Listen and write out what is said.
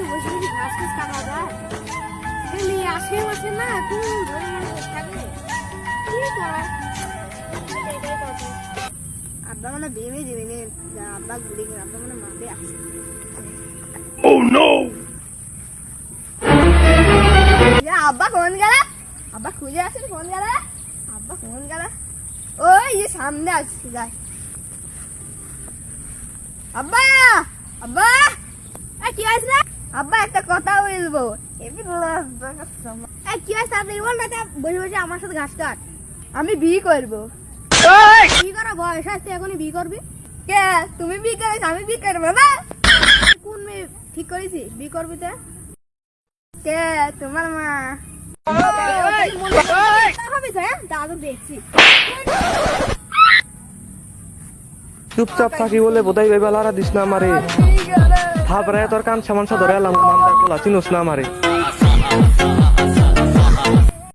বসে বসে ঘাস টাস কাটা যায় আসে বসে না তুই ধরে থাকবে কি করা আব্বা মানে ভেবে দেবে নে আব্বা গুলি করে আব্বা মানে মারবে আসছে Oh no! আব্বা ফোন গেল আব্বা খুঁজে আসেন ফোন গেল আব্বা ফোন গেল ওই যে সামনে আসছে যাই আব্বা আব্বা কি হয়েছে না আব্বা একটা কথা বলবো কি হয়েছে তাড়াতাড়ি বল না বসে বসে আমার সাথে ঘাস কাট আমি বিয়ে করবো বিয়ে করা বয়স আসছে এখনই বিয়ে করবি কে তুমি বিয়ে করেছ আমি বিয়ে করবো না কোন মেয়ে ঠিক করেছি বিয়ে করবি তো কে তোমার মা হবে তো হ্যাঁ দাদু দেখছি চুপচাপ থাকি বলে বোধহয় বেলারা দিস না আমারে থাপড়ায় তোর কান সামান ধরে এলাম মানদার কোলা চিনুস না আমারে